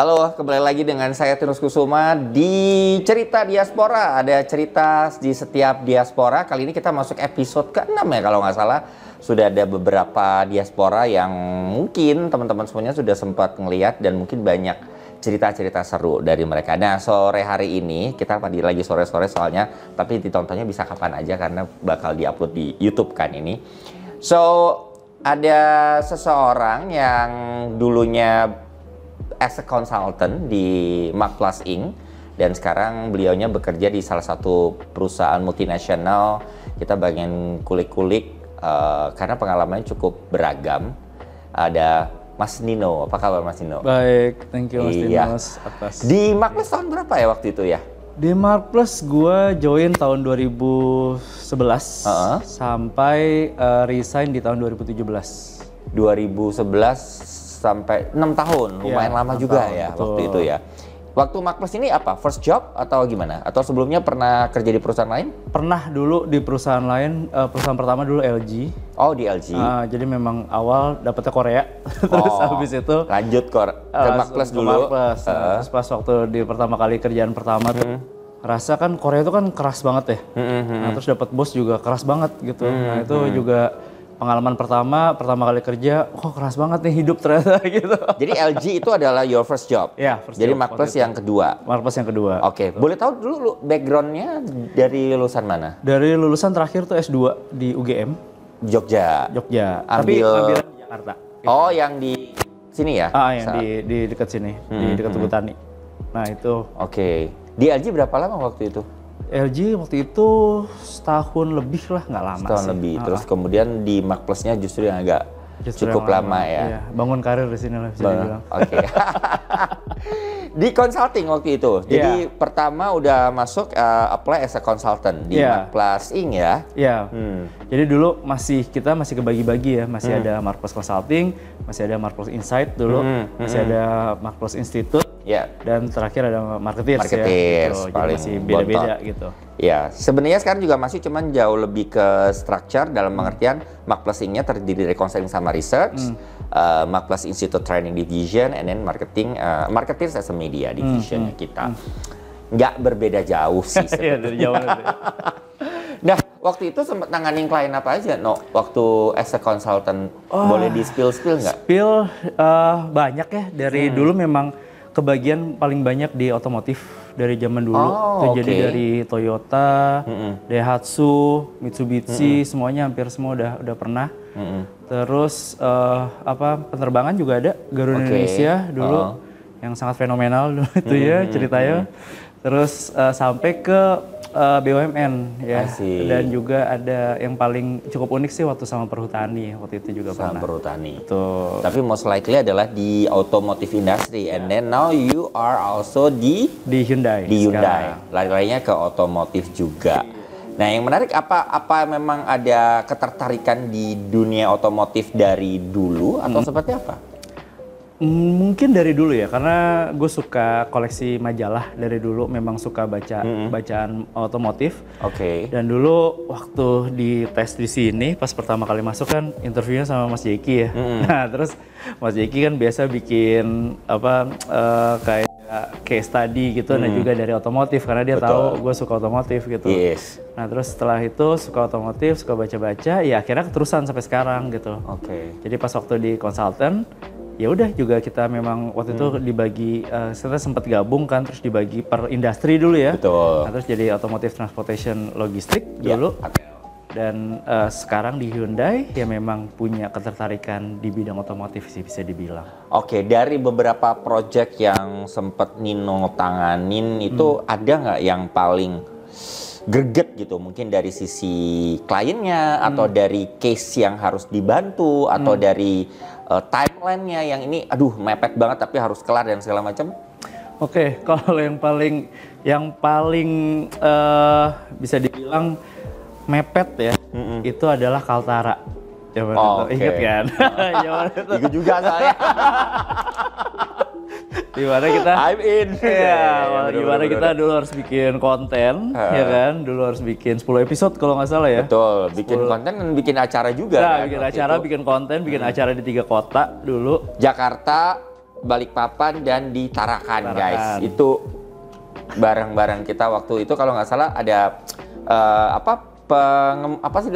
Halo, kembali lagi dengan saya Tinus Kusuma di Cerita Diaspora. Ada cerita di setiap diaspora. Kali ini kita masuk episode ke-6 ya kalau nggak salah. Sudah ada beberapa diaspora yang mungkin teman-teman semuanya sudah sempat ngeliat dan mungkin banyak cerita-cerita seru dari mereka. Nah, sore hari ini kita lagi sore-sore soalnya, tapi ditontonnya bisa kapan aja karena bakal diupload di YouTube kan ini. So, ada seseorang yang dulunya as a consultant di Marketplace Inc. Dan sekarang beliaunya bekerja di salah satu perusahaan multinasional. Kita bagian kulik-kulik karena pengalamannya cukup beragam. Ada Mas Nino, apa kabar Mas Nino? Baik, thank you Mas Iya. Dimas atas. Di Marketplace tahun berapa ya waktu itu ya? Di Marketplace gue join tahun 2011 sampai resign di tahun 2017. 2011 sampai 6 tahun, lumayan lama 6 juga tahun, ya betul. waktu itu ya. Waktu Marketplace ini apa? First job atau gimana? Atau sebelumnya pernah kerja di perusahaan lain? Pernah dulu di perusahaan lain, perusahaan pertama dulu LG. Oh, di LG. Jadi memang awal dapetnya Korea, terus habis itu Lanjut ke Marketplace ke dulu. Marketplace. Terus pas waktu di pertama kali kerjaan pertama tuh, rasa kan Korea itu kan keras banget ya. Nah terus dapat bos juga keras banget gitu. Nah itu juga pengalaman pertama kali kerja, kok keras banget nih hidup ternyata gitu. Jadi LG itu adalah your first job? Ya, first Jadi job Marketplace waktu itu. yang kedua? Marketplace yang kedua. Oke, boleh tahu dulu backgroundnya dari lulusan mana? Dari lulusan terakhir tuh S2 di UGM, Jogja? Jogja. Ambil- Tapi ambilan di Jakarta. Oh, yang di sini ya? Yang di dekat sini, di dekat Tugu Tani. Nah itu Oke. Di LG berapa lama waktu itu? LG waktu itu setahun lebih lah, nggak lama Setahun sih. lebih. Terus kemudian di Marketplace-nya justru yang agak Justru cukup yang lama ya? Iya, bangun karir di sini lah bisa dibilang. Oke. Di consulting waktu itu. Jadi pertama udah masuk apply as a consultant di Marketplace Inc. ya? Iya. Jadi dulu kita masih kebagi-bagi ya, masih ada Marketplace Consulting, masih ada Marketplace Insight dulu, masih ada Marketplace Institute, dan terakhir ada Marketeers ya. Gitu. Jadi paling masih beda-beda bontot. gitu. Ya, sebenarnya sekarang juga masih cuman jauh lebih ke structure dalam pengertian Marketplace Inc-nya terdiri dari consulting sama research, Marketplace Institute Training Division, and then Marketeers as a media division kita. Nggak berbeda jauh sih Iya, dari jauh. Nah, waktu itu sempat nanganin klien apa aja, No? Waktu as a consultant, boleh di spill nggak? Spill banyak ya, dari dulu memang kebagian paling banyak di otomotif dari zaman dulu. Jadi dari Toyota, Daihatsu, Mitsubishi, semuanya hampir semua udah pernah. Terus penerbangan juga ada, Garuda Indonesia dulu yang sangat fenomenal dulu itu ya ceritanya. Terus sampai ke BUMN ya, dan juga ada yang paling cukup unik sih waktu sama Perhutani waktu itu juga Sama pernah. Perhutani. Betul. Tapi most likely adalah di automotive industry, and then now you are also di Hyundai. Hyundai. Lari-larinya ke otomotif juga. Nah, yang menarik apa memang ada ketertarikan di dunia otomotif dari dulu atau seperti apa? Mungkin dari dulu ya, karena gue suka koleksi majalah dari dulu, memang suka bacaan otomotif. Dan dulu waktu di tes di sini, pas pertama kali masuk kan interviewnya sama Mas Jeki ya. Nah terus Mas Jeki kan biasa bikin kayak case study gitu, dan juga dari otomotif karena dia tahu gue suka otomotif gitu. Nah terus setelah itu suka otomotif, suka baca-baca, ya akhirnya keterusan sampai sekarang gitu. Jadi pas waktu di konsultan, ya udah juga kita memang waktu itu dibagi, kita sempat gabung kan, terus dibagi per industri dulu ya. Nah, terus jadi automotive transportation logistik dulu. Dan sekarang di Hyundai ya memang punya ketertarikan di bidang otomotif sih bisa dibilang. Dari beberapa project yang sempat Nino tanganin itu ada nggak yang paling greget gitu? Mungkin dari sisi kliennya atau dari case yang harus dibantu atau dari timelinenya yang ini aduh mepet banget tapi harus kelar dan segala macam. Kalau yang paling bisa dibilang mepet ya, itu adalah Kaltara. Ingat kan? Ikut juga saya. Dimana kita I'm in. Gimana kita dulu harus bikin konten, ya kan? Dulu harus bikin 10 episode kalau nggak salah ya. Betul, bikin konten dan bikin acara juga. Nah, bikin acara, bikin konten, bikin acara di 3 kota dulu. Jakarta, Balikpapan dan di Tarakan, guys. Itu barang-barang kita waktu itu kalau nggak salah ada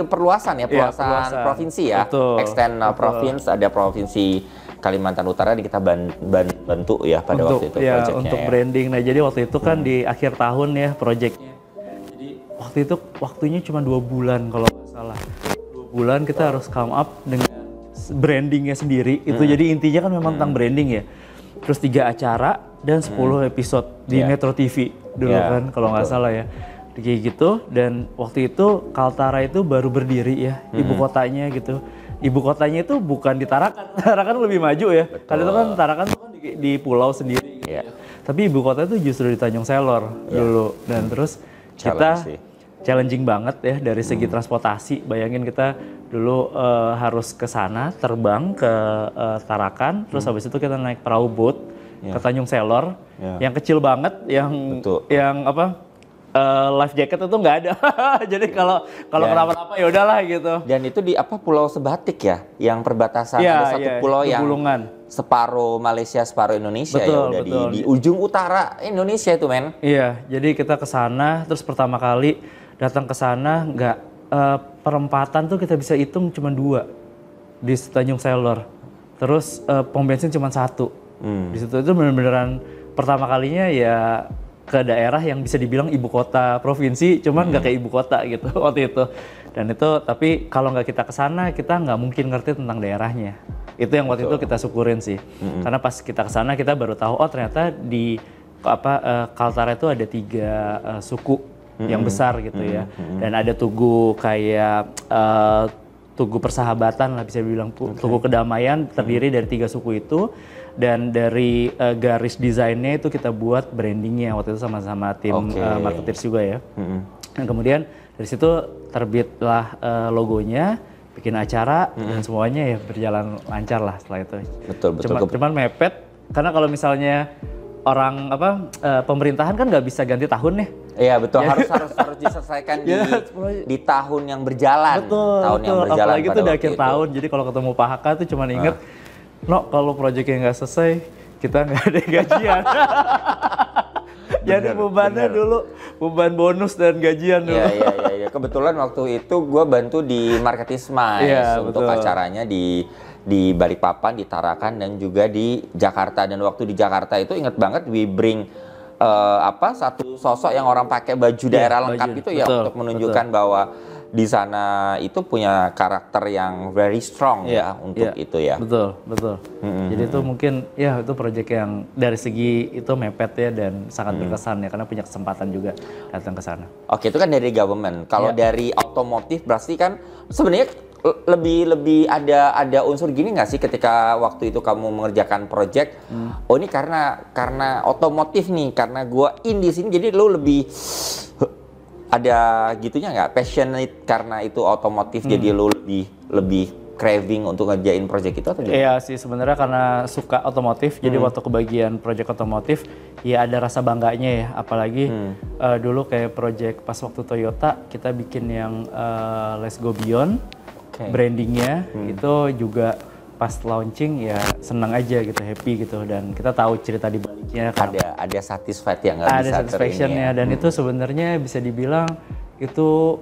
perluasan perluasan provinsi ya. Extend province, ada provinsi Kalimantan Utara kita bantu ya pada waktu itu proyeknya untuk branding. Nah, jadi waktu itu kan di akhir tahun ya proyeknya. Jadi waktu itu waktunya cuma 2 bulan kalau nggak salah. 2 bulan kita harus come up dengan brandingnya sendiri. Itu jadi intinya kan memang tentang branding ya. Terus 3 acara dan 10 episode di Metro TV dulu kan kalau nggak salah ya. Kayak gitu, dan waktu itu Kaltara itu baru berdiri ya, ibu kotanya gitu. Ibu kotanya itu bukan di Tarakan, Tarakan lebih maju ya. Karena itu kan Tarakan itu kan di pulau sendiri gitu. Tapi ibu kota itu justru di Tanjung Selor dulu. Dan terus kita challenging banget ya dari segi transportasi. Bayangin kita dulu harus ke sana, terbang ke Tarakan, terus habis itu kita naik perahu boat ke Tanjung Selor, yang kecil banget, yang life jacket itu nggak ada. Jadi kalau kenapa-napa ya udahlah gitu. Dan itu di Pulau Sebatik ya, yang perbatasan ada satu pulau yang separuh Malaysia, separuh Indonesia udah di ujung utara Indonesia itu, men. Iya, jadi kita ke sana, terus pertama kali datang ke sana perempatan tuh kita bisa hitung cuma 2 di Tanjung Selor. Terus pom bensin cuma 1. Di situ itu beneran pertama kalinya ya ke daerah yang bisa dibilang ibu kota provinsi, cuman nggak kayak ibu kota gitu waktu itu. Dan itu, tapi kalau nggak kita kesana, kita nggak mungkin ngerti tentang daerahnya. Itu yang waktu itu kita syukurin sih. Karena pas kita kesana kita baru tahu, oh ternyata di Kaltara itu ada 3 suku yang besar gitu ya. Dan ada tugu kayak tugu persahabatan lah bisa dibilang, tugu kedamaian terdiri dari 3 suku itu. Dan dari garis desainnya itu kita buat brandingnya waktu itu sama-sama tim marketeers juga ya. Dan kemudian dari situ terbitlah logonya, bikin acara dan semuanya ya berjalan lancar lah setelah itu. Betul. Cuman mepet karena kalau misalnya orang pemerintahan kan nggak bisa ganti tahun nih. Iya betul, harus diselesaikan di tahun yang berjalan. Tahun yang berjalan. Apalagi itu di akhir tahun. Jadi kalau ketemu Pak Haka tuh cuman inget, no, kalau proyeknya nggak selesai, kita nggak ada gajian. Jadi bebannya dulu, beban bonus dan gajian dulu. Iya. Kebetulan waktu itu gue bantu di Marketisma untuk acaranya di Balikpapan, di Tarakan, dan juga di Jakarta. Dan waktu di Jakarta itu inget banget, we bring satu sosok yang orang pakai baju daerah lengkap itu untuk menunjukkan bahwa di sana itu punya karakter yang very strong untuk itu ya. Betul. Jadi itu mungkin ya itu proyek yang dari segi itu mepet ya dan sangat berkesan ya karena punya kesempatan juga datang ke sana. Oke, itu kan dari government. Kalau dari otomotif berarti kan sebenarnya lebih ada unsur gini nggak sih ketika waktu itu kamu mengerjakan proyek? Oh ini karena otomotif nih, karena gua di sini jadi lu lebih ada gitunya nggak, passionate karena itu otomotif jadi lu lebih craving untuk ngerjain project itu atau gimana? Iya sih sebenarnya karena suka otomotif, jadi waktu kebagian project otomotif ya ada rasa bangganya ya, apalagi dulu kayak project pas waktu Toyota kita bikin yang Let's Go Beyond, brandingnya itu juga pas launching ya senang aja gitu, happy gitu, dan kita tahu cerita di baliknya. Ada satisfied yang nggak bisa ada satisfactionnya dan itu sebenarnya bisa dibilang itu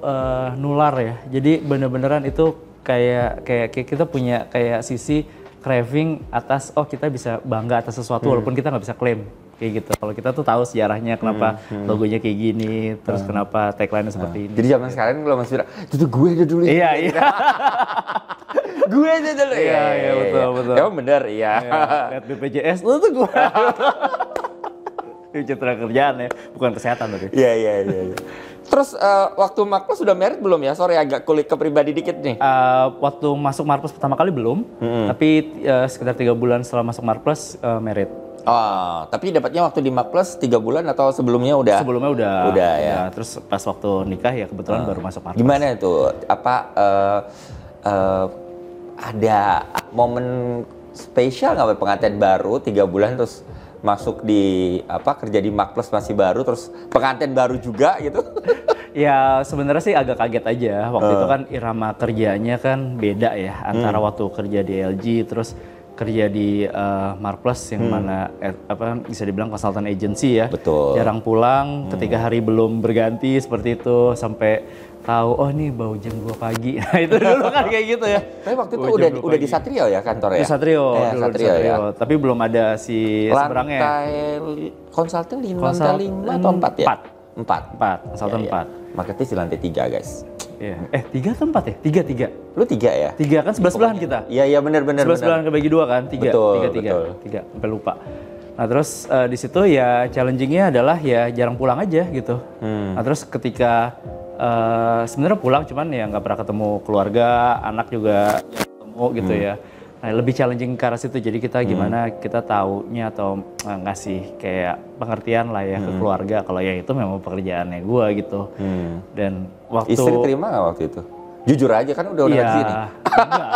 nular ya, jadi bener-beneran itu kayak kita punya kayak sisi craving atas kita bisa bangga atas sesuatu walaupun kita nggak bisa klaim kayak gitu. Kalau kita tuh tahu sejarahnya kenapa logonya kayak gini, terus kenapa tagline-nya seperti ini. Jadi zaman sekarang kalau Mas Fira, itu gue aja dulu. Iya. Gue aja dulu. Iya, betul. Emang bener, iya. Lihat BPJS, lu tuh gue. Ini citra kerjaan ya, bukan kesehatan tapi. Iya. Terus waktu Marples sudah merit belum ya? Sorry agak kulik ke pribadi dikit nih. Waktu masuk Marples pertama kali belum, tapi sekitar 3 bulan setelah masuk Marples merit. Oh, tapi dapatnya waktu di Marples 3 bulan atau sebelumnya udah? Sebelumnya udah ya. Terus pas waktu nikah ya kebetulan baru masuk Marples. Gimana itu? Ada momen spesial nggak pengantin baru 3 bulan terus masuk di kerja di Marples masih baru terus pengantin baru juga gitu? Ya sebenarnya sih agak kaget aja waktu itu kan irama kerjanya kan beda ya antara waktu kerja di LG terus kerja di Marplus yang mana bisa dibilang consultant agency ya. Betul. Jarang pulang, ketika hari belum berganti seperti itu sampai tahu oh nih bau jam 2 pagi. Nah itu dulu kan kayak gitu ya. Tapi waktu itu udah di Satrio ya kantornya? Di Satrio, dulu Satrio ya. Tapi belum ada si seberangnya. Lantai konsultan di lantai 5 atau 4 ya? 4. Konsultan 4. Marketing di lantai 3 guys. Iya. 3 atau 4 ya? 3. Lu 3 ya? 3 kan sebelah-sebelahan kita. Iya benar. Sebelah-sebelahan kebagi 2 kan? 3. Betul. 3. Sampai lupa. Nah terus di situ ya challenging-nya adalah ya jarang pulang aja gitu. Nah terus ketika sebenarnya pulang cuman ya nggak pernah ketemu keluarga, anak juga ketemu gitu ya. Nah lebih challenging ke arah situ, jadi kita gimana kita taunya atau ngasih kayak pengertian lah ya ke keluarga kalau ya itu memang pekerjaannya gue gitu. Dan waktu istri terima nggak waktu itu? Jujur aja kan udah ya, di sini. Enggak.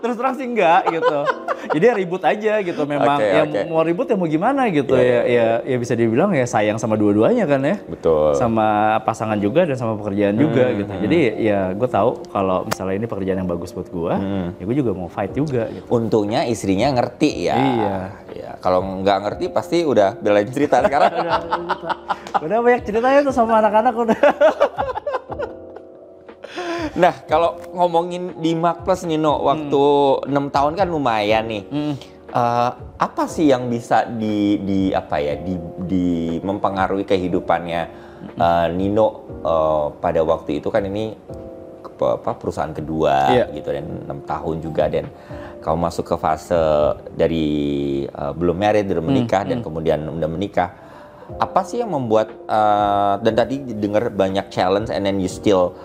Terus terang sih enggak gitu. Jadi ya ribut aja gitu memang. Mau ribut ya mau gimana gitu ya bisa dibilang ya sayang sama dua-duanya kan ya. Betul. Sama pasangan juga dan sama pekerjaan juga gitu. Jadi ya gue tahu kalau misalnya ini pekerjaan yang bagus buat gue, ya gue juga mau fight juga gitu. Untungnya istrinya ngerti ya. Iya. Ya, kalau nggak ngerti pasti udah belain cerita sekarang. udah banyak ceritanya tuh sama anak-anak udah. Nah, kalau ngomongin di Marplus Nino, waktu 6 tahun kan lumayan nih. Apa sih yang bisa di mempengaruhi kehidupannya Nino pada waktu itu kan ini perusahaan kedua gitu dan 6 tahun juga dan kamu masuk ke fase dari belum married, belum menikah dan kemudian udah menikah. Apa sih yang membuat dan tadi dengar banyak challenge and then you still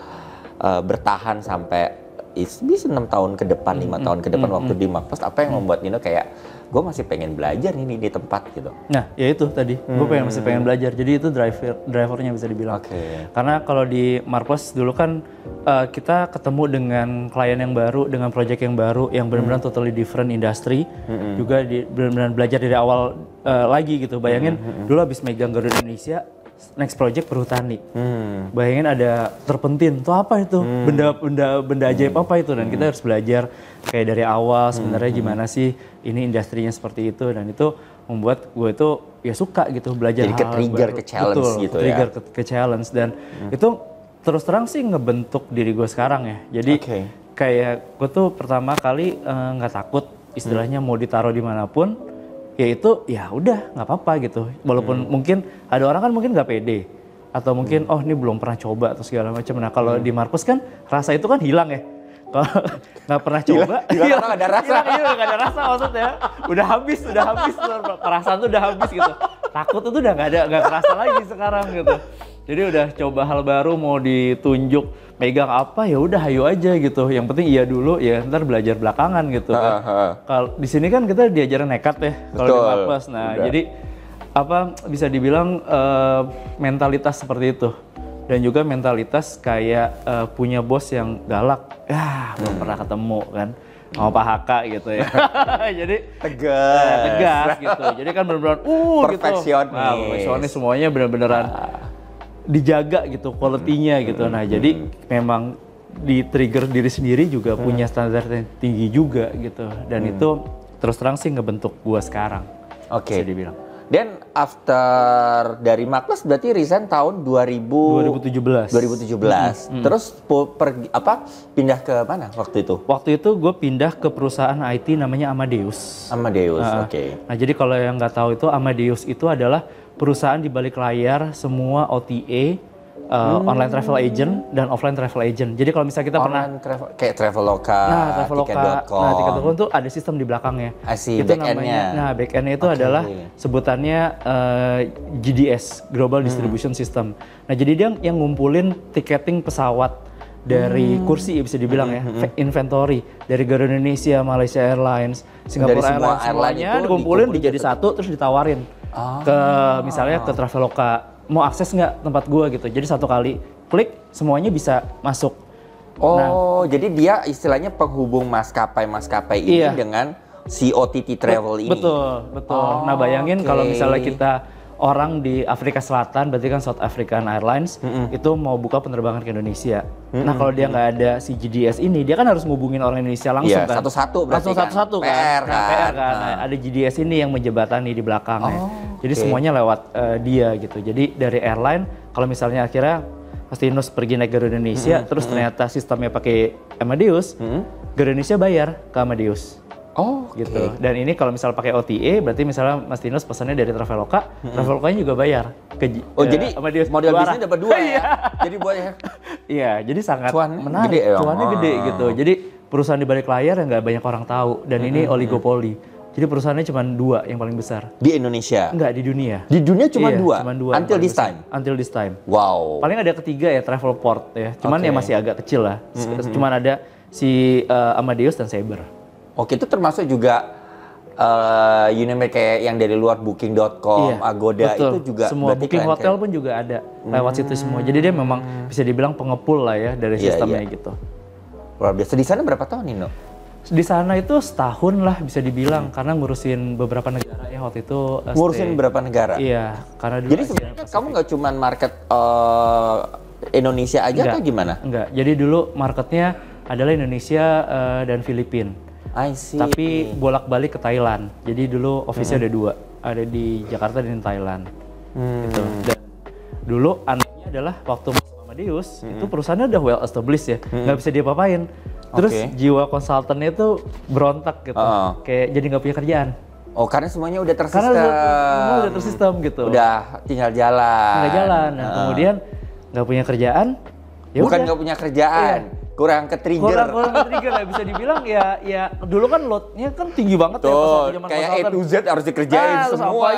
bertahan sampai bisa 6 tahun ke depan, 5 tahun ke depan waktu di Marplus, apa yang membuat Nino kayak gue masih pengen belajar ini di tempat gitu? Nah, ya itu tadi, gue masih pengen belajar. Jadi itu drivernya bisa dibilang. Karena kalau di Marplus dulu kan kita ketemu dengan klien yang baru, dengan project yang baru, yang benar-benar totally different industry. Juga benar-benar belajar dari awal lagi gitu. Bayangin dulu habis megang Garuda Indonesia, next project perhutani. Bayangin ada terpentin, tuh apa itu? Benda ajaib apa itu? Dan kita harus belajar kayak dari awal sebenarnya gimana sih ini industrinya seperti itu, dan itu membuat gue itu ya suka gitu belajar. Jadi ke-trigger ke challenge. Betul, gitu trigger ke challenge, dan itu terus terang sih ngebentuk diri gue sekarang ya. Jadi kayak gue tuh pertama kali nggak takut istilahnya mau ditaruh dimanapun. Ya itu ya udah nggak apa-apa gitu, walaupun mungkin ada orang kan mungkin nggak pede atau mungkin oh ini belum pernah coba atau segala macam. Nah kalau di Marplus kan rasa itu kan hilang ya, kalau nggak pernah coba hilang nggak ada rasa. Nggak ada rasa maksudnya, udah habis perasaan tuh udah habis gitu, takut itu udah nggak kerasa lagi sekarang gitu. Jadi udah coba hal baru, mau ditunjuk megang apa ya udah hayu aja gitu. Yang penting iya dulu, ya ntar belajar belakangan gitu kan. Kalau di sini kan kita diajarin nekat ya kalau di Marplus. Nah jadi apa bisa dibilang mentalitas seperti itu, dan juga mentalitas kayak punya bos yang galak. Belum pernah ketemu kan sama Pak Haka gitu ya. Jadi tegas gitu. Jadi kan benar-benar perfeksionis. Gitu. Nah, perfeksionis semuanya benar-beneran dijaga gitu quality-nya gitu. Nah, jadi memang di trigger diri sendiri juga punya standar yang tinggi juga gitu. Dan itu terus terang sih ngebentuk gua sekarang. Bisa dibilang. Dan after dari Marplus berarti resign tahun 2017. Terus pindah ke mana waktu itu? Waktu itu gue pindah ke perusahaan IT namanya Amadeus. Nah, jadi kalau yang nggak tahu itu Amadeus itu adalah perusahaan di balik layar semua OTA, online travel agent dan offline travel agent. Jadi kalau misalnya kita kayak Traveloka, Tiket.com. Nah, Tiket.com tuh ada sistem di belakangnya. Itu namanya. Nah, back-end-nya itu adalah sebutannya GDS, Global Distribution System. Nah, jadi dia yang ngumpulin tiketing pesawat dari kursi bisa dibilang ya, inventory dari Garuda Indonesia, Malaysia Airlines, Singapore Airlines, semuanya dikumpulin dijadi satu terus ditawarin ke misalnya ke Traveloka, mau akses nggak tempat gua gitu. Jadi satu kali klik semuanya bisa masuk. Jadi dia istilahnya penghubung maskapai ini dengan si OTT travel ini. Betul. Nah bayangin kalau misalnya kita orang di Afrika Selatan, berarti kan South African Airlines, itu mau buka penerbangan ke Indonesia. Nah kalau dia nggak ada si GDS ini, dia kan harus ngubungin orang Indonesia langsung kan? Satu-satu berarti langsung satu-satu kan? PR kan? PR kan? Nah, ada GDS ini yang menjebatani di belakangnya. Jadi semuanya lewat dia gitu. Jadi dari airline, kalau misalnya akhirnya Mastinus pergi naik Garuda Indonesia, terus ternyata sistemnya pakai Amadeus, Garuda Indonesia bayar ke Amadeus. Gitu. Dan ini kalau misalnya pakai OTA, berarti misalnya Mastinus pesannya dari Traveloka, Travelokanya juga bayar ke jadi Amadeus. Model bisnisnya dapat 2 ya. Jadi buat Iya, jadi sangat menarik. Gede, cuannya gede gitu. Jadi perusahaan di balik layar yang nggak banyak orang tahu, dan ini oligopoli. Jadi perusahaannya cuma 2 yang paling besar. Di Indonesia? Enggak, di dunia. Di dunia cuma 2? Cuma 2. Until this time? Until this time. Wow. Paling ada ketiga ya, Travelport ya. Cuman ya masih agak kecil lah. Cuman ada si Amadeus dan Sabre. Oke, itu termasuk juga kayak yang dari luar Booking.com, Agoda, betul. itu juga semua Booking hotel pun juga ada lewat situ semua. Jadi dia memang bisa dibilang pengepul lah ya dari sistemnya gitu. Luar biasa. Di sana berapa tahun, Nino? Di sana itu setahun lah bisa dibilang, karena ngurusin beberapa negara ya waktu itu. Ngurusin beberapa negara? Iya, karena dulu. Jadi sebenarnya kamu nggak cuma market Indonesia aja atau gimana? Enggak, jadi dulu marketnya adalah Indonesia dan Filipina. I see. Tapi bolak-balik ke Thailand. Jadi dulu office-nya ada 2, ada di Jakarta dan di Thailand. Gitu. Dan dulu anehnya adalah waktu masuk Amadeus, itu perusahaannya udah well established ya, nggak bisa diapa-apain. Terus jiwa konsultannya itu berontak gitu, kayak jadi nggak punya kerjaan. Oh, karena semuanya udah tersistem. Semua udah tersistem gitu. Udah tinggal jalan. Tinggal jalan. Dan kemudian nggak punya kerjaan. Bukan nggak punya kerjaan. Kurang ke-trigger. Kurang ke-trigger lah, bisa dibilang ya dulu kan loadnya kan tinggi banget ya pas waktu zaman kayak A to Z harus dikerjain semua.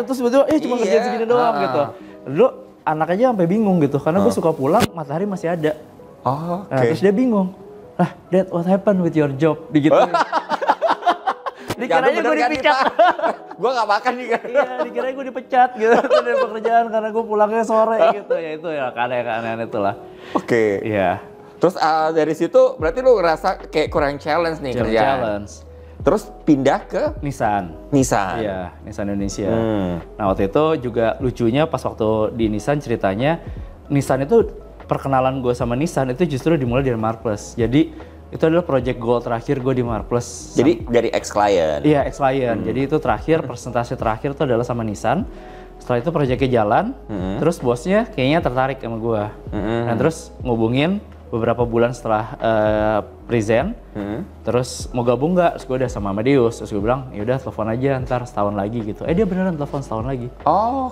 Terus tiba-tiba cuma kerjain segini doang gitu. Dulu anak aja sampai bingung gitu, karena gue suka pulang matahari masih ada. Nah, terus dia bingung. Lah, Dad, what happened with your job? Digituin. Dikiranya gue dipecat. Gue gak makan nih kan. Iya, dikiranya gue dipecat gitu dari pekerjaan karena gue pulangnya sore gitu. Ya itu ya keanehan itulah. Iya. Terus dari situ berarti lu ngerasa kayak kurang challenge nih kerjaan. Challenge. Terus pindah ke Nissan. Iya, Nissan Indonesia. Nah waktu itu juga lucunya pas waktu di Nissan ceritanya, Nissan itu perkenalan gue sama Nissan itu justru dimulai dari Marketplace. Jadi itu adalah project goal terakhir gue di Marketplace. Jadi dari ex-client? Iya, ex-client. Jadi itu terakhir, persentase terakhir itu adalah sama Nissan. Setelah itu projectnya jalan, terus bosnya kayaknya tertarik sama gue. Nah terus ngubungin beberapa bulan setelah present, terus mau gabung nggak? Terus gue udah sama Amadeus, terus gue bilang ya udah telepon aja ntar setahun lagi gitu. Dia beneran telepon setahun lagi.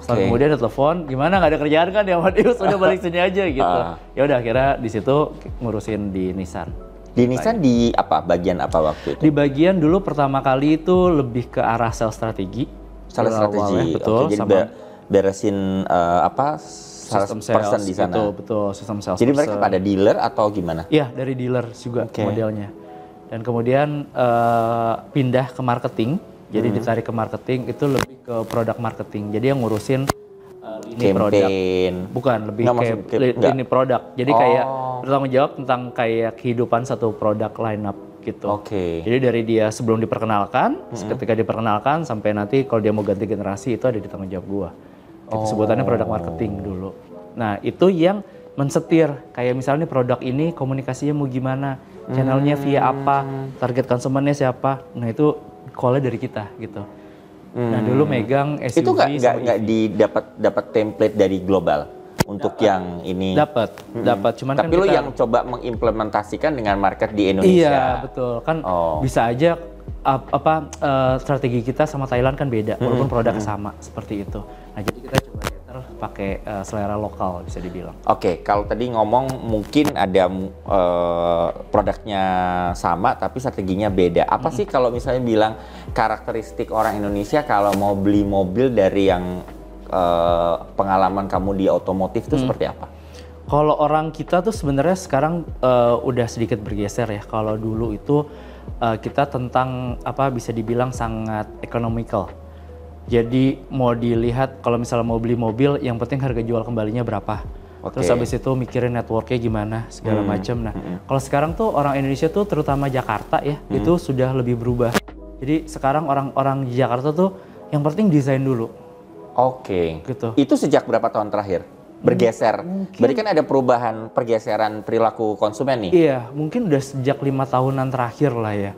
Setahun kemudian ada telepon, gimana nggak ada kerjaan kan ya Amadeus, udah balik sini aja gitu. Ya udah akhirnya di situ ngurusin di Nissan. Di Nissan di apa? Bagian apa waktu itu? Di bagian dulu pertama kali itu lebih ke arah sales strategi. Sales strategi, betul. Jadi beresin sistem sales di sana. Betul, sistem sales. Jadi mereka pada dealer atau gimana? Iya, dari dealer juga modelnya. Dan kemudian pindah ke marketing. Jadi ditarik ke marketing itu lebih ke produk marketing. Jadi yang ngurusin ini produk. Bukan, lebih kayak ini produk. Jadi kayak bertanggung jawab tentang kayak kehidupan satu produk line up gitu. Jadi dari dia sebelum diperkenalkan, ketika diperkenalkan sampai nanti kalau dia mau ganti generasi itu ada di tanggung jawab gua. Itu sebutannya produk marketing dulu. Nah itu yang mensetir, kayak misalnya produk ini komunikasinya mau gimana, channelnya via apa, target konsumennya siapa. Nah itu call-nya dari kita gitu. Nah dulu megang SUV. Itu nggak dapat template dari global untuk yang ini? Dapat. Cuman tapi kan lo yang coba mengimplementasikan dengan market di Indonesia. Iya betul, kan bisa aja strategi kita sama Thailand kan beda, walaupun produk sama seperti itu. Nah jadi kita coba pakai selera lokal bisa dibilang. Kalau tadi ngomong mungkin ada produknya sama tapi strateginya beda. Apa sih kalau misalnya bilang karakteristik orang Indonesia kalau mau beli mobil dari yang pengalaman kamu di otomotif itu seperti apa? Kalau orang kita tuh sebenarnya sekarang udah sedikit bergeser ya. Kalau dulu itu kita tentang bisa dibilang sangat economical. Jadi mau dilihat kalau misalnya mau beli mobil, yang penting harga jual kembalinya berapa. Terus habis itu mikirin networknya gimana segala macam. Nah, kalau sekarang tuh orang Indonesia tuh terutama Jakarta ya, itu sudah lebih berubah. Jadi sekarang orang-orang di Jakarta tuh yang penting desain dulu. Oke. Gitu. Itu sejak berapa tahun terakhir bergeser? Berarti kan ada perubahan pergeseran perilaku konsumen nih. Iya, mungkin udah sejak 5 tahunan terakhir lah ya.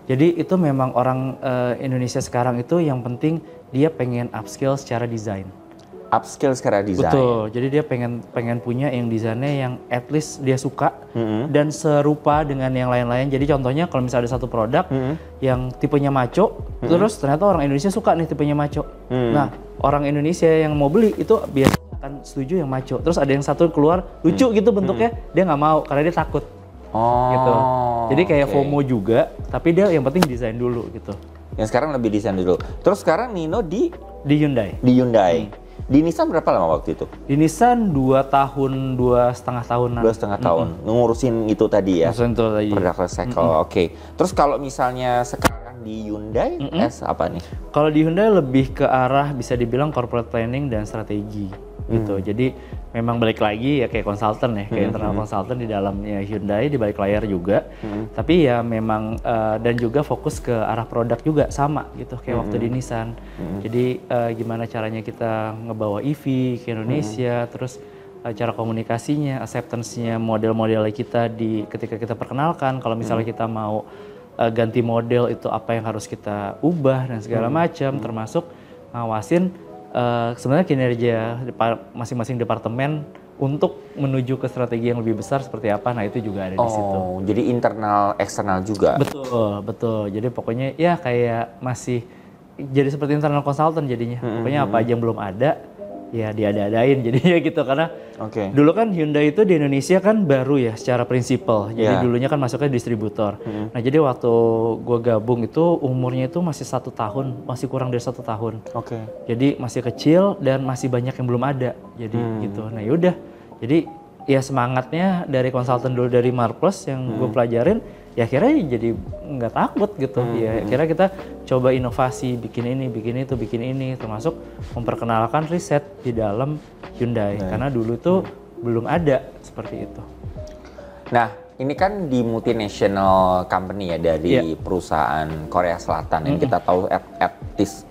Jadi itu memang orang Indonesia sekarang itu yang penting dia pengen upskill secara desain. Upskill secara desain. Betul. Jadi dia pengen punya yang desainnya yang at least dia suka dan serupa dengan yang lain-lain. Jadi contohnya kalau misalnya ada satu produk yang tipenya maco, terus ternyata orang Indonesia suka nih tipenya maco. Nah, orang Indonesia yang mau beli itu biasanya akan setuju yang maco. Terus ada yang satu keluar lucu gitu bentuknya, dia nggak mau karena dia takut. Gitu. Jadi kayak FOMO juga, tapi dia yang penting desain dulu gitu. Yang sekarang lebih desain dulu. Terus sekarang Nino di Hyundai. Di Hyundai. Di Nissan berapa lama waktu itu? Di Nissan 2 tahun, 2,5 tahunan. 2,5 tahun. Ngurusin itu tadi ya? Ngurusin itu tadi. Product recycle, oke. Terus kalau misalnya sekarang di Hyundai, apa nih? Kalau di Hyundai lebih ke arah bisa dibilang corporate planning dan strategi gitu. Jadi memang balik lagi ya kayak konsultan ya, kayak internal konsultan di dalamnya Hyundai di balik layar juga. Tapi ya memang dan juga fokus ke arah produk juga sama gitu kayak waktu di Nissan. Jadi gimana caranya kita ngebawa EV ke Indonesia, terus cara komunikasinya, acceptance-nya model-model kita ketika kita perkenalkan. Kalau misalnya kita mau ganti model itu apa yang harus kita ubah dan segala macam, termasuk ngawasin sebenarnya kinerja masing-masing departemen untuk menuju ke strategi yang lebih besar seperti apa. Nah itu juga ada di situ. Jadi internal eksternal juga. Betul. Jadi pokoknya ya kayak masih jadi seperti internal consultant jadinya. Pokoknya apa aja yang belum ada ya diada-adain jadinya gitu karena dulu kan Hyundai itu di Indonesia kan baru ya secara prinsipal. Jadi dulunya kan masuknya distributor. Nah jadi waktu gue gabung itu umurnya itu masih 1 tahun, masih kurang dari 1 tahun. Jadi masih kecil dan masih banyak yang belum ada. Jadi gitu. Nah yaudah. Jadi ya semangatnya dari konsultan dulu dari Marplus yang gue pelajarin, ya akhirnya jadi nggak takut gitu. Ya akhirnya kita coba inovasi, bikin ini, termasuk memperkenalkan riset di dalam Hyundai. Karena dulu itu belum ada seperti itu. Nah, ini kan di multinational company ya dari perusahaan Korea Selatan yang kita tahu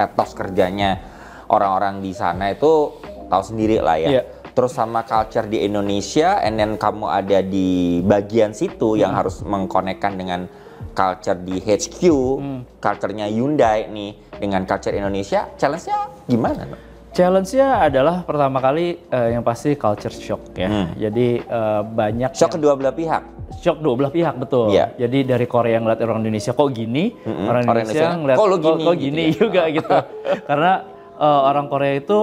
etos kerjanya orang-orang di sana itu tahu sendiri lah ya. Terus sama culture di Indonesia, and then kamu ada di bagian situ yang harus mengkonekkan dengan culture di HQ, culture-nya Hyundai nih dengan culture Indonesia, challenge-nya gimana? Challenge-nya adalah pertama kali yang pasti culture shock ya. Jadi banyak shock kedua belah pihak. Shock dua belah pihak, betul. Jadi dari Korea ngeliat orang Indonesia kok gini, orang Indonesia ngeliat kok gini gitu juga gitu. Karena orang Korea itu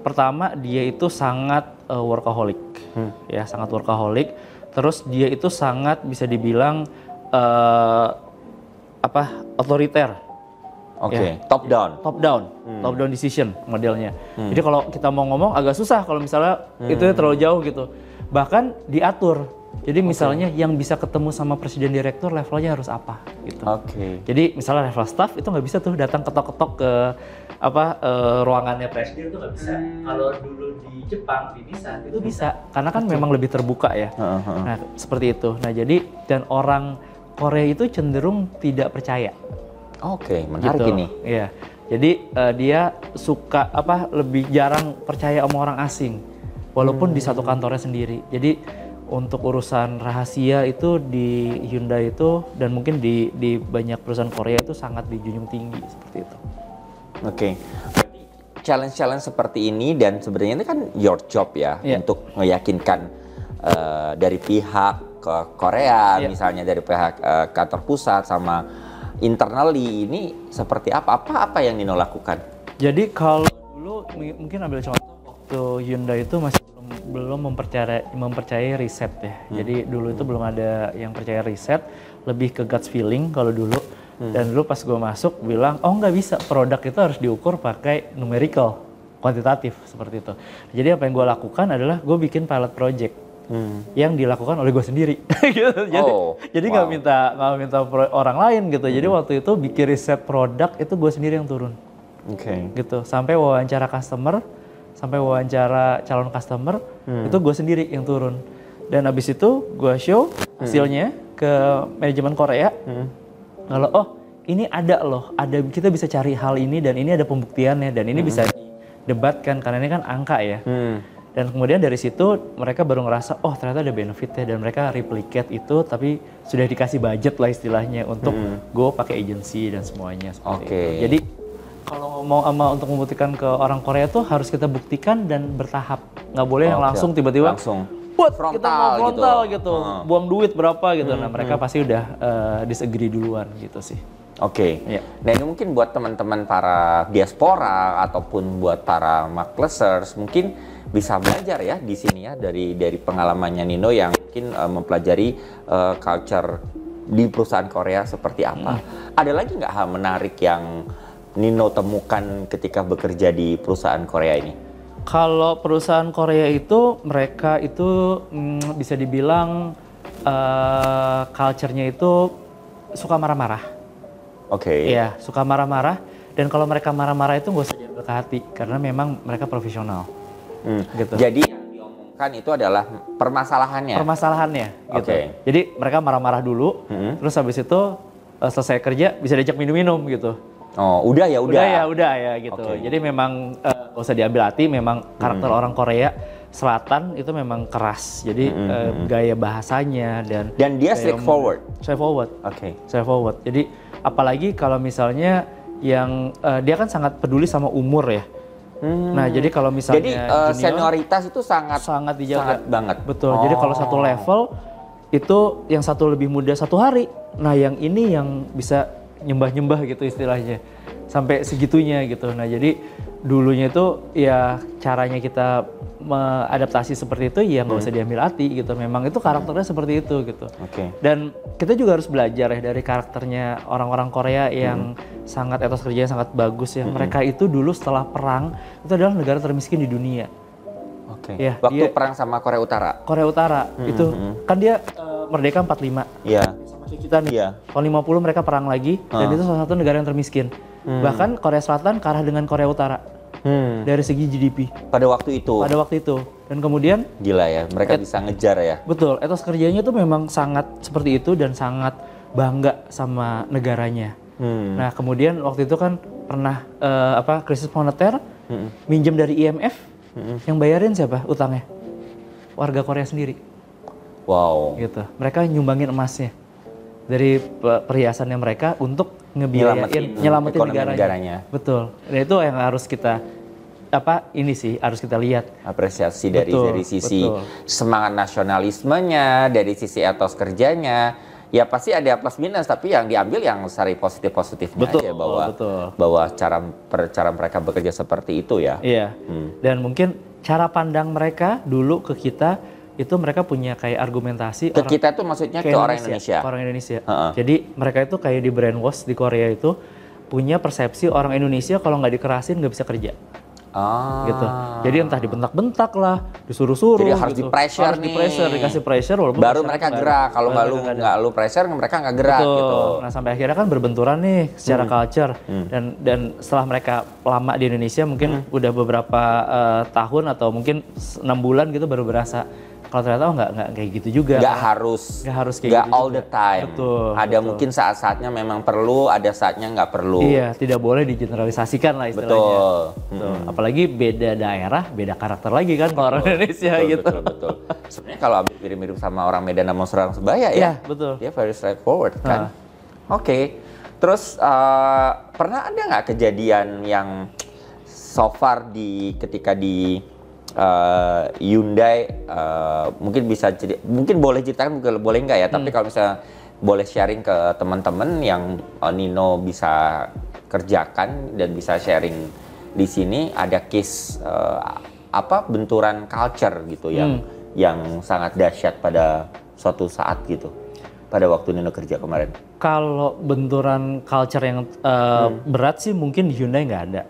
pertama dia itu sangat workaholic, ya sangat workaholic. Terus dia itu sangat bisa dibilang otoriter. Top down decision modelnya. Jadi kalau kita mau ngomong agak susah kalau misalnya itu terlalu jauh gitu. Bahkan diatur. Jadi misalnya yang bisa ketemu sama presiden direktur levelnya harus apa gitu. Jadi misalnya level staff itu nggak bisa tuh datang ketok-ketok ke ruangannya presiden itu nggak bisa. Kalau dulu di Jepang di Nissan itu bisa karena kan memang lebih terbuka ya. Nah seperti itu. Nah jadi dan orang Korea itu cenderung tidak percaya. Menarik gitu. Ini. Iya. Jadi dia suka lebih jarang percaya sama orang asing, walaupun di satu kantornya sendiri. Jadi untuk urusan rahasia itu di Hyundai itu dan mungkin di banyak perusahaan Korea itu sangat dijunjung tinggi seperti itu. Challenge-challenge seperti ini dan sebenarnya ini kan your job ya untuk meyakinkan dari pihak ke Korea, misalnya dari pihak kantor pusat sama internally ini seperti apa yang Nino lakukan? Jadi kalau dulu mungkin ambil contoh waktu Hyundai itu masih belum mempercayai riset ya. Jadi dulu itu belum ada yang percaya riset, lebih ke gut feeling kalau dulu. Dan dulu pas gue masuk bilang, nggak bisa, produk itu harus diukur pakai numerical, kuantitatif seperti itu. Jadi apa yang gue lakukan adalah gue bikin pilot project yang dilakukan oleh gue sendiri. Jadi nggak minta orang lain gitu. Jadi waktu itu bikin riset produk itu gue sendiri yang turun. Gitu. Sampai wawancara customer, sampai wawancara calon customer itu gue sendiri yang turun. Dan abis itu gue show hasilnya ke manajemen Korea. Kalau ini ada loh, kita bisa cari hal ini dan ini ada pembuktiannya dan ini bisa didebatkan karena ini kan angka ya. Dan kemudian dari situ mereka baru ngerasa oh ternyata ada benefitnya dan mereka replicate itu tapi sudah dikasih budget lah istilahnya untuk go pakai agency dan semuanya seperti itu. Jadi kalau mau untuk membuktikan ke orang Korea tuh harus kita buktikan dan bertahap. Nggak boleh yang langsung tiba-tiba buat kita mau frontal gitu. Buang duit berapa gitu. Nah mereka pasti udah disagree duluan gitu sih. Ya. Nah ini mungkin buat teman-teman para diaspora ataupun buat para Marklessers mungkin bisa belajar ya di sini ya dari pengalamannya Nino yang mungkin mempelajari culture di perusahaan Korea seperti apa. Ada lagi nggak hal menarik yang Nino temukan ketika bekerja di perusahaan Korea ini? Kalau perusahaan Korea itu mereka itu bisa dibilang culture-nya itu suka marah-marah. Iya, suka marah-marah. Dan kalau mereka marah-marah itu nggak usah diambil ke hati karena memang mereka profesional. Gitu. Jadi yang diomongkan itu adalah permasalahannya. Gitu. Jadi mereka marah-marah dulu, terus habis itu selesai kerja bisa diajak minum-minum gitu. Oh, udah ya gitu. Jadi memang nggak usah diambil hati. Memang karakter orang Korea Selatan itu memang keras. Jadi gaya bahasanya dan dia straightforward. Straightforward. Jadi apalagi kalau misalnya yang dia kan sangat peduli sama umur ya. Nah, jadi kalau misalnya junior, senioritas itu sangat dijaga. Sangat banget. Betul. Jadi kalau satu level itu yang satu lebih muda 1 hari. Nah, yang ini yang bisa nyembah-nyembah gitu istilahnya. Sampai segitunya gitu. Nah, jadi dulunya itu ya caranya kita mengadaptasi seperti itu ya nggak usah diambil hati gitu. Memang itu karakternya seperti itu gitu. Dan kita juga harus belajar ya dari karakternya orang-orang Korea yang sangat etos kerjanya sangat bagus ya. Mereka itu dulu setelah perang itu adalah negara termiskin di dunia. Ya, waktu perang sama Korea Utara. Itu kan dia merdeka 45. Iya. Sama kita nih. Tahun 50 mereka perang lagi dan itu salah satu negara yang termiskin. Bahkan Korea Selatan kalah dengan Korea Utara. Dari segi GDP. Pada waktu itu. Dan kemudian gila ya, mereka bisa ngejar ya. Betul, etos kerjanya tuh memang sangat seperti itu dan sangat bangga sama negaranya. Nah, kemudian waktu itu kan pernah krisis moneter, minjem dari IMF, yang bayarin siapa utangnya? Warga Korea sendiri. Wow. Gitu. Mereka nyumbangin emasnya dari perhiasannya mereka untuk nyelamatin negaranya. Betul. Dan itu yang harus kita harus kita lihat. Apresiasi dari sisi semangat nasionalismenya, dari sisi etos kerjanya. Ya pasti ada plus minus, tapi yang diambil yang sari positifnya aja bahwa cara mereka bekerja seperti itu ya. Iya. Dan mungkin cara pandang mereka dulu ke kita itu mereka punya kayak argumentasi kita tuh maksudnya ke orang Indonesia. Jadi mereka itu kayak di brainwash di Korea itu punya persepsi orang Indonesia kalau nggak dikerasin nggak bisa kerja. Gitu. Jadi entah dibentak-bentak lah, disuruh-suruh. Jadi harus di-pressure, dikasih pressure walaupun baru mereka gerak. Kalau nggak lu pressure mereka nggak gerak gitu. Nah sampai akhirnya kan berbenturan nih secara culture dan setelah mereka lama di Indonesia mungkin udah beberapa tahun atau mungkin 6 bulan gitu baru berasa. Kalau ternyata nggak kayak gitu juga. Nggak harus kayak gitu all the time. Ada mungkin saat-saatnya memang perlu, ada saatnya nggak perlu. Iya, tidak boleh digeneralisasikan lah istilahnya. Apalagi beda daerah, beda karakter lagi kan kalau orang Indonesia gitu. Betul. Sebenarnya kalau mirip-mirip sama orang Medan sama Surabaya ya. Betul. Dia very straightforward kan. Terus pernah ada nggak kejadian yang so far ketika di Hyundai mungkin boleh ceritakan, boleh nggak ya, tapi kalau misalnya boleh sharing ke teman-teman yang Nino bisa kerjakan dan bisa sharing di sini, ada case benturan culture gitu yang sangat dahsyat pada suatu saat gitu pada waktu Nino kerja kemarin. Kalau benturan culture yang berat sih mungkin di Hyundai nggak ada.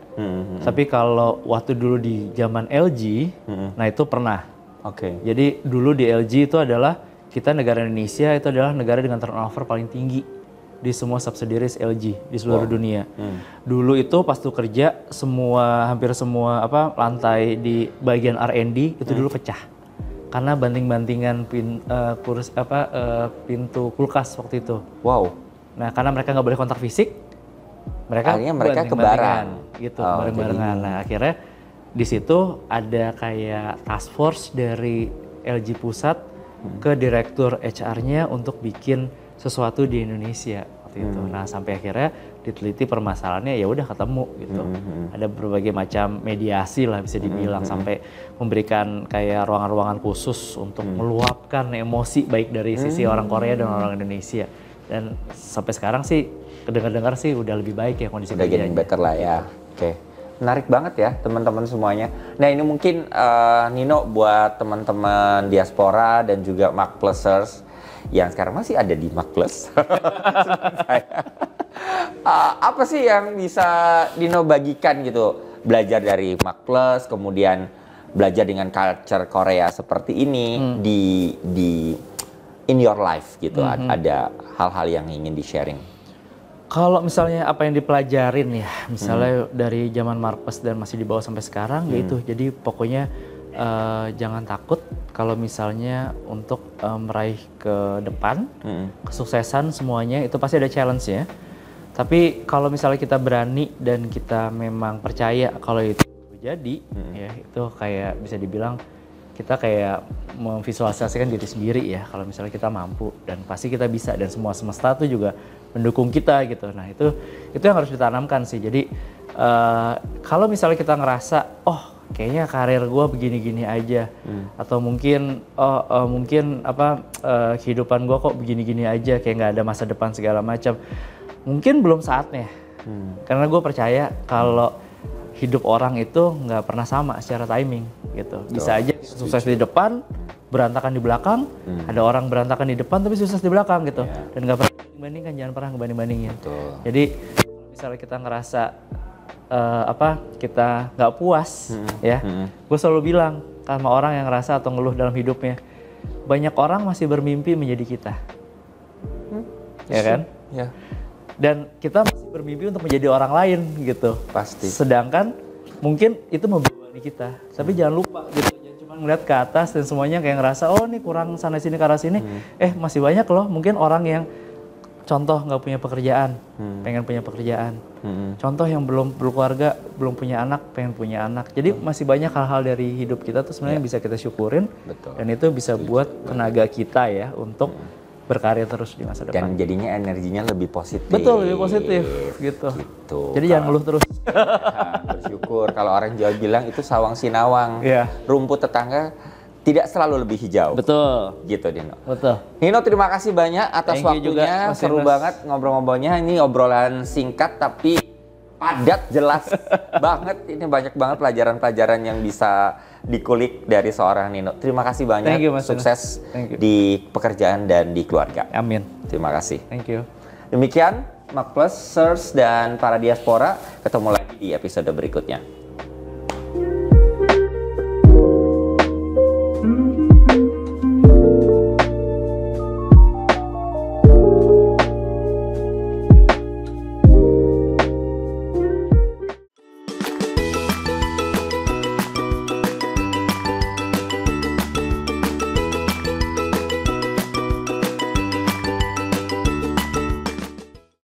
Tapi kalau waktu dulu di zaman LG, nah itu pernah. Jadi dulu di LG itu adalah kita negara Indonesia itu adalah negara dengan turnover paling tinggi di semua subsidiaries LG di seluruh dunia. Dulu itu pas tuh kerja hampir semua lantai di bagian R&D itu dulu pecah. Karena banting-bantingan pintu kulkas waktu itu. Wow. Nah, karena mereka nggak boleh kontak fisik, mereka kebaran gitu, bareng-barengan. Nah, akhirnya di situ ada kayak task force dari LG Pusat ke direktur HR-nya untuk bikin sesuatu di Indonesia waktu itu. Nah, sampai akhirnya diteliti permasalahannya, ya udah ketemu gitu. Ada berbagai macam mediasi lah bisa dibilang, sampai memberikan kayak ruangan-ruangan khusus untuk meluapkan emosi baik dari sisi orang Korea dan orang Indonesia. Dan sampai sekarang sih kedengar-dengar sih udah lebih baik ya kondisi udah getting better lah ya. Oke. Menarik banget ya teman-teman semuanya. Nah, ini mungkin Nino buat teman-teman diaspora dan juga Mark Plusers yang sekarang masih ada di Mark Plus. Apa sih yang bisa Nino bagikan gitu? Belajar dari Mark Plus, kemudian belajar dengan culture Korea seperti ini di in your life gitu. Ada hal-hal yang ingin di-sharing. Kalau misalnya apa yang dipelajarin ya, misalnya dari zaman Marcus dan masih dibawa sampai sekarang, yaitu jadi pokoknya jangan takut kalau misalnya untuk meraih ke depan, kesuksesan semuanya itu pasti ada challenge-nya. Tapi kalau misalnya kita berani dan kita memang percaya kalau itu jadi, ya itu kayak bisa dibilang kita kayak memvisualisasikan diri sendiri ya, kalau misalnya kita mampu dan pasti kita bisa, dan semua semesta tuh juga mendukung kita gitu. Nah itu yang harus ditanamkan sih. Jadi kalau misalnya kita ngerasa kayaknya karir gue begini-gini aja, atau mungkin kehidupan gue kok begini-gini aja, kayak nggak ada masa depan segala macam, mungkin belum saatnya. Karena gue percaya kalau hidup orang itu nggak pernah sama secara timing gitu. Bisa aja sukses di depan, berantakan di belakang. Ada orang berantakan di depan tapi sukses di belakang gitu. Dan nggak pernah bandingkan, jangan pernah ngebanding-bandingin. Jadi misalnya kita ngerasa kita nggak puas, gue selalu bilang sama orang yang ngerasa atau ngeluh dalam hidupnya, banyak orang masih bermimpi menjadi kita, ya kan? Ya. Dan kita masih bermimpi untuk menjadi orang lain gitu. Pasti. Sedangkan mungkin itu membebani kita. Tapi jangan lupa gitu, jangan cuma ngeliat ke atas dan semuanya kayak ngerasa nih kurang sana sini ke arah sini. Masih banyak loh mungkin orang yang contoh nggak punya pekerjaan, pengen punya pekerjaan. Contoh yang belum berkeluarga, belum punya anak, pengen punya anak. Jadi masih banyak hal-hal dari hidup kita tuh sebenarnya bisa kita syukurin. Betul. Dan itu bisa buat tenaga kita ya untuk berkarya terus di masa depan. Dan jadinya energinya lebih positif. Betul, lebih positif gitu. Jadi jangan ngeluh terus. Bersyukur. Kalau orang Jawa bilang itu sawang sinawang. Rumput tetangga tidak selalu lebih hijau. Betul. Gitu Nino. Betul. Nino, terima kasih banyak atas waktunya. Juga, seru banget ngobrol-ngobrolnya. Ini obrolan singkat tapi padat, jelas banget. Ini banyak banget pelajaran-pelajaran yang bisa dikulik dari seorang Nino. Terima kasih banyak. Thank you, Mas. Sukses di pekerjaan dan di keluarga. Amin. Terima kasih. Thank you. Demikian Mark Plusers dan para diaspora. Ketemu lagi di episode berikutnya.